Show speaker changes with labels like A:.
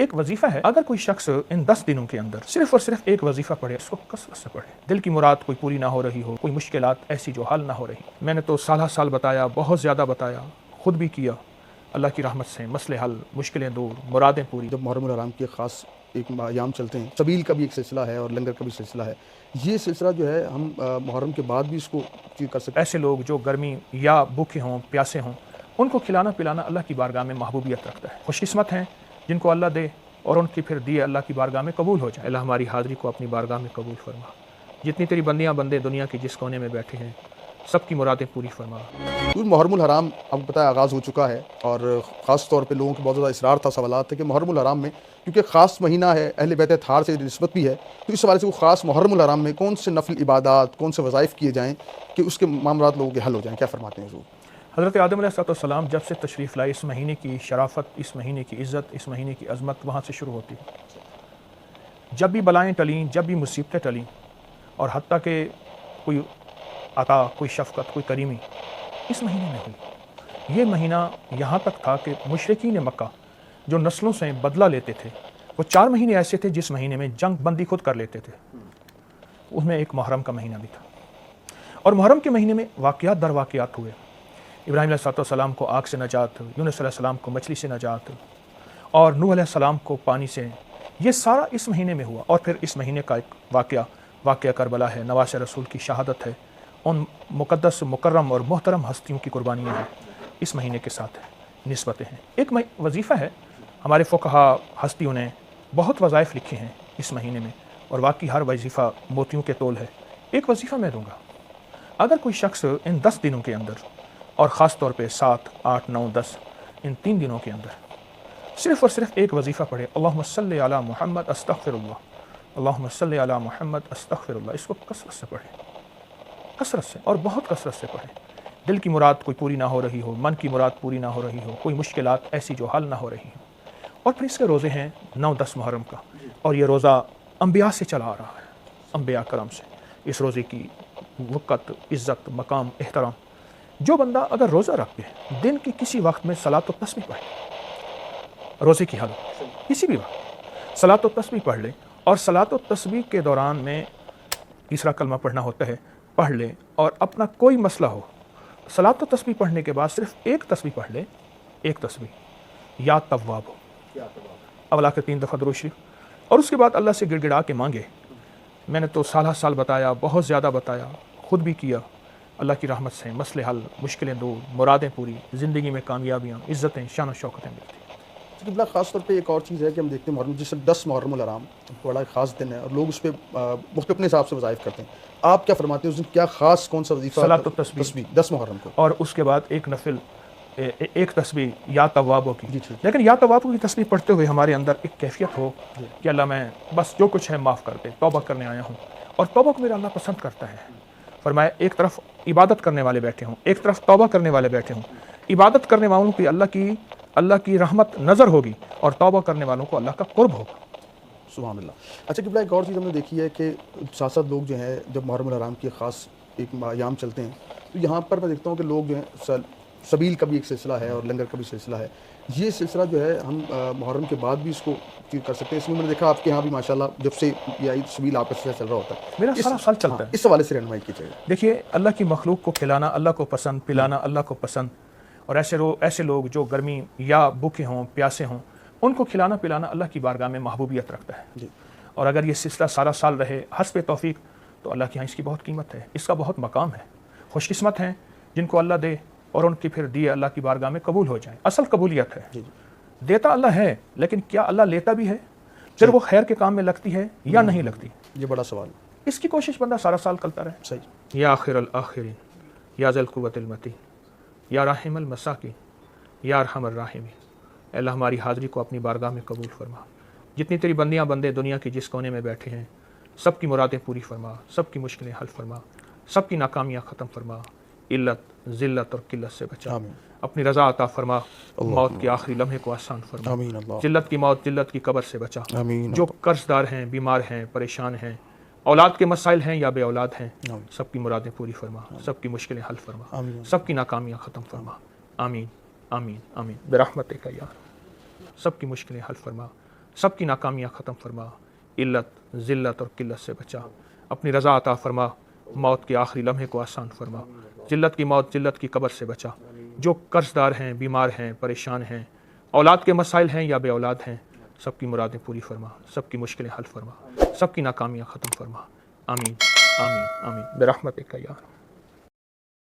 A: ایک वजीफ़ा है, अगर कोई शख्स इन 10 दिनों के अंदर सिर्फ और सिर्फ एक वजीफ़ा पढ़े, इसको कसरत से पढ़े, दिल की मुराद कोई पूरी ना हो रही हो, कोई मुश्किलात ऐसी जो हल ना हो रही। मैंने तो साल बताया, बहुत ज़्यादा बताया, खुद भी किया, अल्लाह की रहमत से मसले हल, मुश्किलें दूर, मुरादें पूरी।
B: जब मुहर्रम हराम के ख़ास एक अयाम चलते हैं, सबील का भी एक सिलसिला है और लंगर का भी सिलसिला है, ये सिलसिला जो है हम मुहर्रम के बाद भी इसको कर सकते हैं।
A: ऐसे लोग जो गर्मी या भूखे हों, प्यासे हों, उनको खिलाना पिलाना अल्लाह की बारगाह में महबूबियत रखता है। खुशकिस्मत हैं जिनको अल्लाह दे और उनकी फिर दिए अल्लाह की बारगाह में कबूल हो जाए। अल्लाह हमारी हाज़री को अपनी बारगाह में कबूल फरमा। जितनी तेरी बंदियाँ बंदे दुनिया के जिस कोने में बैठे हैं, सबकी मुरादें पूरी फरमा।
B: मुहर्रम हराम आपको पता है आगाज़ हो चुका है और ख़ास तौर पे लोगों को बहुत ज़्यादा इसरार था, सवालात थे कि मुहर्रम हराम में, क्योंकि ख़ास महीना है, अहले बैत अतहार से निस्बत भी है, तो इस हवाले से वो ख़ास मुहर्रम हराम में कौन से नफिल इबादात, कौन से वज़ाइफ किए जाएँ कि उसके मामलात लोगों के हल हो जाएँ, क्या फ़रमाते हैं हुज़ूर?
A: हज़रत आदम अलैहिस्सलाम जब से तशरीफ़ लाए, इस महीने की शराफत, इस महीने की इज़्ज़त, इस महीने की अज़मत वहाँ से शुरू होती है। जब भी बलाएँ टलीं, जब भी मुसीबतें टलीं और हत्ता के कोई अता, कोई शफ़क़त, कोई करीमी इस महीने में हुई। ये महीना यहाँ तक था कि मुशरिकीन मक्का जो नस्लों से बदला लेते थे, वो 4 महीने ऐसे थे जिस महीने में जंग बंदी खुद कर लेते थे। उसमें एक मुहर्रम का महीना भी था और मुहर्रम के महीने में वाक़यात दर वाक़यात हुए। इब्राहीम अलैहिस्सलाम को आग से नजात, यूनुस अलैहिस्सलाम को मछली से नजात और नूह अलैहिस्सलाम को पानी से, ये सारा इस महीने में हुआ। और फिर इस महीने का एक वाक़या करबला है, नवासे रसूल की शहादत है, उन मुक़द्दस, मुकर्रम और मोहतरम हस्तियों की कुर्बानियाँ हैं, इस महीने के साथ निस्बतें हैं। एक वजीफ़ा है, हमारे फ़ुक़हा हस्तियों ने बहुत वज़ाइफ लिखे हैं इस महीने में और वाकई हर वजीफ़ा मोतियों के तोल है। एक वजीफ़ा मैं दूँगा, अगर कोई शख्स इन 10 दिनों के अंदर और ख़ास तौर पे 7, 8, 9, 10 इन 3 दिनों के अंदर सिर्फ़ और सिर्फ एक वजीफ़ा पढ़े, अल्लाहुम्मा सल्लि अला मुहम्मद अस्तग़फ़िरुल्लाह, अल्लाहुम्मा सल्लि अला मुहम्मद अस्तग़फ़िरुल्लाह, इसको कसरत से पढ़े, कसरत से और बहुत कसरत से पढ़े। दिल की मुराद कोई पूरी ना हो रही हो, मन की मुराद पूरी ना हो रही हो, कोई मुश्किलात ऐसी जो हल ना हो रही हो। और फिर इसके रोज़े हैं 9-10 मुहर्रम का और ये रोज़ा अंबिया से चला आ रहा है, अंबिया करम से। इस रोज़े की वक़्त, इज़्ज़त, मकाम, एहतराम, जो बंदा अगर रोज़ा रख के दिन के किसी वक्त में सलात व तस्बीह पढ़े, रोज़े की हालत किसी भी वक्त सलात व तस्बीह पढ़ ले और सलात व तस्बीह के दौरान में तीसरा कलमा पढ़ना होता है, पढ़ ले और अपना कोई मसला हो, सलात व तस्बीह पढ़ने के बाद सिर्फ एक तस्बीह पढ़ ले, एक तस्बीह या तव्वाब हो, अवला के 3 दफ़ा दुरूद शरीफ और उसके बाद अल्लाह से गिड़गिड़ा के मांगे। मैंने तो साल बताया, बहुत ज़्यादा बताया, खुद भी किया, अल्लाह की रहमत से मसले हल, मुश्किलें दूर, मुरादें पूरी, ज़िंदगी में कामयाबियाँ, इज़्ज़तें, शान और शौकतें मिलती हैं।
B: किबला ख़ास तौर पे एक और चीज़ है कि हम देखते हैं मुहर्रम, जैसे 10 मुहर्रम हराम बड़ा ख़ास दिन है और लोग उस पर मुख्तलिफ अपने हिसाब से वज़ाइफ करते हैं। आप क्या फरमाते हैं उस दिन क्या ख़ास कौन सा वजीफ़ा?
A: सलात व तस्बीह
B: 10 मुहर्रम को
A: और उसके बाद एक नफिल, एक तस्बीह या तवाबों की।
B: जी।
A: लेकिन या तवाबों की तस्बीह पढ़ते हुए हमारे अंदर एक कैफियत हो कि अल्लाह मैं बस जो कुछ है माफ़ कर दे, तौबा करने आया हूँ और तौबा को मेरा अल्लाह पसंद करता है। फरमाया एक तरफ इबादत करने वाले बैठे हों, एक तरफ तौबा करने वाले बैठे हों। इबादत करने वालों की अल्लाह की रहमत नज़र होगी और तौबा करने वालों को अल्लाह का कुर्ब होगा।
B: सुभान अल्लाह। अच्छा किबला एक और चीज़ हमने देखी है कि साथ साथ लोग जो हैं जब मुहर्रम हराम के ख़ास एक अयाम चलते हैं, तो यहाँ पर मैं देखता हूँ कि लोग जो हैं सबील का भी एक सिलसिला है और लंगर का भी सिलसिला है। ये सिलसिला जो है हम मुहर्रम के बाद भी इसको कर सकते हैं। इसमें मैंने देखा आपके यहाँ भी माशाल्लाह जब से ये सबील आपका सिलसिला चल रहा होता है,
A: मेरा सारा साल चलता है।
B: इस हवाले से रहनुमाई कीजिएगा।
A: देखिए, अल्लाह की मखलूक को खिलाना अल्लाह को पसंद, पिलाना अल्लाह को पसंद और ऐसे लोग जो गर्मी या भूखे हों, प्यासे हों, उनको खिलाना पिलाना अल्लाह की बारगाह में महबूबियत रखता है
B: जी।
A: और अगर ये सिलसिला सारा साल रहे हस्ब तौफीक तो अल्लाह के यहाँ इसकी बहुत कीमत है, इसका बहुत मकाम है। खुशकिस्मत हैं जिनको अल्लाह दे और उनकी फिर दिए अल्लाह की बारगाह में कबूल हो जाए। असल कबूलियत है।
B: जी।
A: देता अल्लाह है, लेकिन क्या अल्लाह लेता भी है? फिर वो खैर के काम में लगती है या नहीं लगती?
B: ये बड़ा सवाल।
A: इसकी कोशिश बंदा सारा साल करता रहे।
B: सही।
A: या आखिरल आखिरीन, या ज़ल कुव्वतिल मतीन, या राहिमल मसाकिन, या अरहमर राहिमीन। अल्लाह हमारी हाज़री को अपनी बारगाह में कबूल फरमा। जितनी तेरी बंदियाँ बंदे दुनिया के जिस कोने में बैठे हैं, सबकी मुरादें पूरी फरमा, सबकी मुश्किलें हल फरमा, सबकी नाकामियाँ ख़त्म फरमा, इल्लत, ज़िल्लत और किल्लत से बचा। अपनी रज़ा अता फरमा, मौत के आखिरी लम्हे को आसान फरमा। जिल्लत की मौत, जिल्लत की कब्र से बचा। जो कर्जदार हैं, बीमार हैं, परेशान हैं, औलाद के मसाइल हैं या बे औलाद हैं, सबकी मुरादें पूरी फरमा, सबकी मुश्किलें हल फरमा, सबकी नाकामियाँ ख़त्म फरमा। आमीन आमीन आमीन बिरहमतिक या। सबकी मुश्किलें हल फरमा, سب کی ناکامیاں ختم فرما، علت، ذلت اور قلت سے بچا، اپنی رضا عطا فرما، موت کے آخری لمحے کو آسان فرما، ذلت کی موت، ذلت کی قبر سے بچا، جو قرض دار ہیں، بیمار ہیں، پریشان ہیں، اولاد کے مسائل ہیں یا بے اولاد ہیں، سب کی مرادیں پوری فرما، سب کی مشکلیں حل فرما، سب کی ناکامیاں ختم فرما، آمین آمین آمین برحمتک یا